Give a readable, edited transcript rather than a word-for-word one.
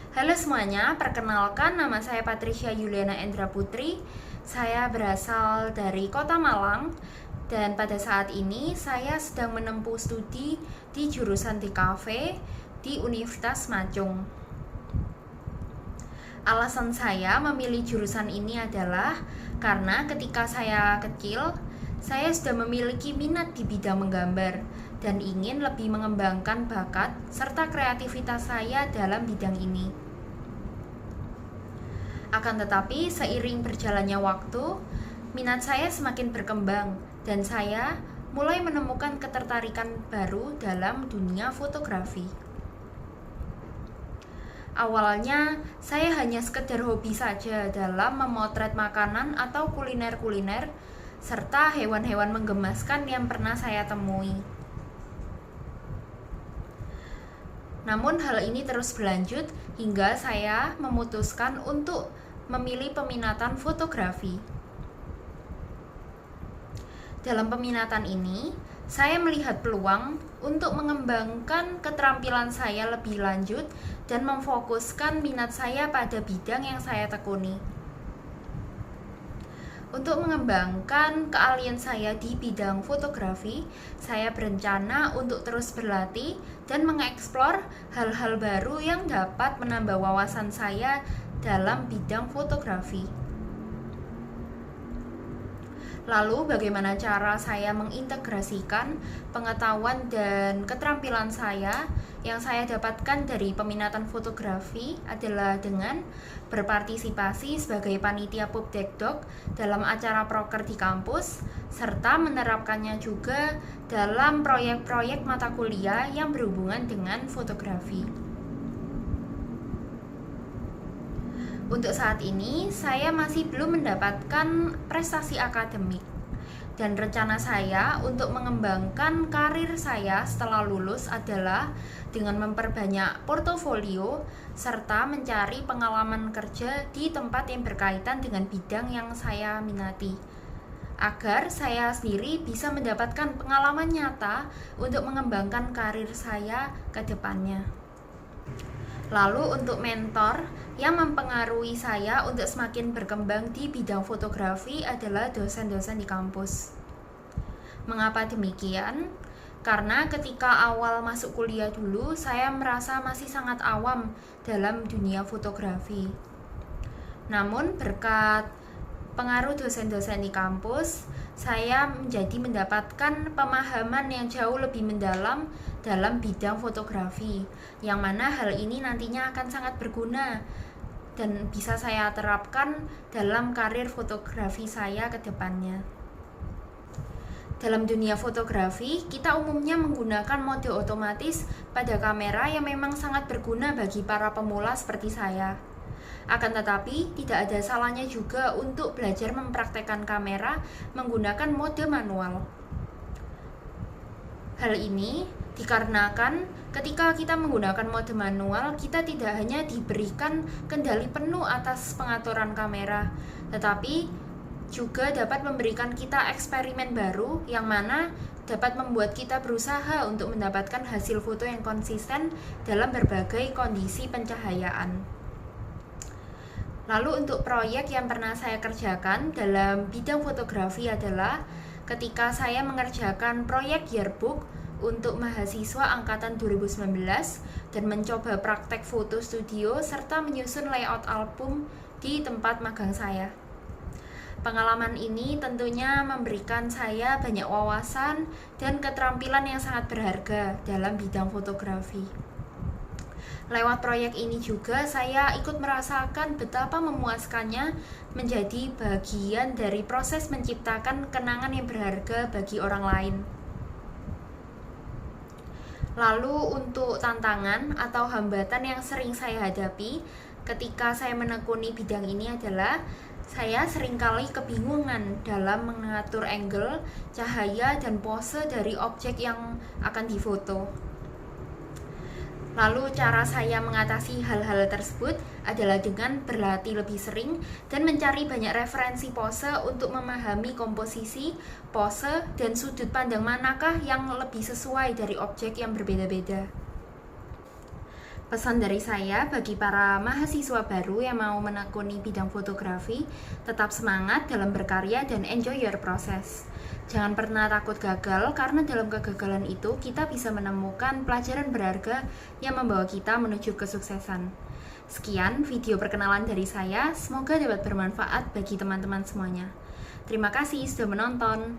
Halo semuanya, perkenalkan nama saya Patricia Yuliana Endra Putri. Saya berasal dari Kota Malang dan pada saat ini saya sedang menempuh studi di jurusan DKV di Universitas Majung. Alasan saya memilih jurusan ini adalah karena ketika saya kecil, saya sudah memiliki minat di bidang menggambar dan ingin lebih mengembangkan bakat serta kreativitas saya dalam bidang ini. Akan tetapi, seiring berjalannya waktu, minat saya semakin berkembang dan saya mulai menemukan ketertarikan baru dalam dunia fotografi. Awalnya, saya hanya sekedar hobi saja dalam memotret makanan atau kuliner-kuliner serta hewan-hewan menggemaskan yang pernah saya temui. Namun hal ini terus berlanjut hingga saya memutuskan untuk memilih peminatan fotografi. Dalam peminatan ini, saya melihat peluang untuk mengembangkan keterampilan saya lebih lanjut dan memfokuskan minat saya pada bidang yang saya tekuni. Untuk mengembangkan keahlian saya di bidang fotografi, saya berencana untuk terus berlatih dan mengeksplor hal-hal baru yang dapat menambah wawasan saya dalam bidang fotografi. Lalu, bagaimana cara saya mengintegrasikan pengetahuan dan keterampilan saya yang saya dapatkan dari peminatan fotografi adalah dengan berpartisipasi sebagai panitia Pubdekdok dalam acara proker di kampus, serta menerapkannya juga dalam proyek-proyek mata kuliah yang berhubungan dengan fotografi. Untuk saat ini, saya masih belum mendapatkan prestasi akademik dan rencana saya untuk mengembangkan karir saya setelah lulus adalah dengan memperbanyak portofolio serta mencari pengalaman kerja di tempat yang berkaitan dengan bidang yang saya minati agar saya sendiri bisa mendapatkan pengalaman nyata untuk mengembangkan karir saya ke depannya. Lalu untuk mentor yang mempengaruhi saya untuk semakin berkembang di bidang fotografi adalah dosen-dosen di kampus. Mengapa demikian? Karena ketika awal masuk kuliah dulu, saya merasa masih sangat awam dalam dunia fotografi. Namun berkat pengaruh dosen-dosen di kampus, saya mendapatkan pemahaman yang jauh lebih mendalam dalam bidang fotografi, yang mana hal ini nantinya akan sangat berguna dan bisa saya terapkan dalam karir fotografi saya ke depannya. Dalam dunia fotografi, kita umumnya menggunakan mode otomatis pada kamera yang memang sangat berguna bagi para pemula seperti saya. Akan tetapi, tidak ada salahnya juga untuk belajar mempraktekkan kamera menggunakan mode manual. Hal ini dikarenakan ketika kita menggunakan mode manual, kita tidak hanya diberikan kendali penuh atas pengaturan kamera, tetapi juga dapat memberikan kita eksperimen baru yang mana dapat membuat kita berusaha untuk mendapatkan hasil foto yang konsisten dalam berbagai kondisi pencahayaan. Lalu untuk proyek yang pernah saya kerjakan dalam bidang fotografi adalah ketika saya mengerjakan proyek yearbook untuk mahasiswa angkatan 2019 dan mencoba praktek foto studio serta menyusun layout album di tempat magang saya. Pengalaman ini tentunya memberikan saya banyak wawasan dan keterampilan yang sangat berharga dalam bidang fotografi. Lewat proyek ini juga saya ikut merasakan betapa memuaskannya menjadi bagian dari proses menciptakan kenangan yang berharga bagi orang lain. Lalu untuk tantangan atau hambatan yang sering saya hadapi ketika saya menekuni bidang ini adalah saya seringkali kebingungan dalam mengatur angle, cahaya, dan pose dari objek yang akan difoto. Lalu cara saya mengatasi hal-hal tersebut adalah dengan berlatih lebih sering dan mencari banyak referensi pose untuk memahami komposisi, pose, dan sudut pandang manakah yang lebih sesuai dari objek yang berbeda-beda. Pesan dari saya bagi para mahasiswa baru yang mau menekuni bidang fotografi, tetap semangat dalam berkarya dan enjoy your process. Jangan pernah takut gagal, karena dalam kegagalan itu kita bisa menemukan pelajaran berharga yang membawa kita menuju kesuksesan. Sekian video perkenalan dari saya, semoga dapat bermanfaat bagi teman-teman semuanya. Terima kasih sudah menonton.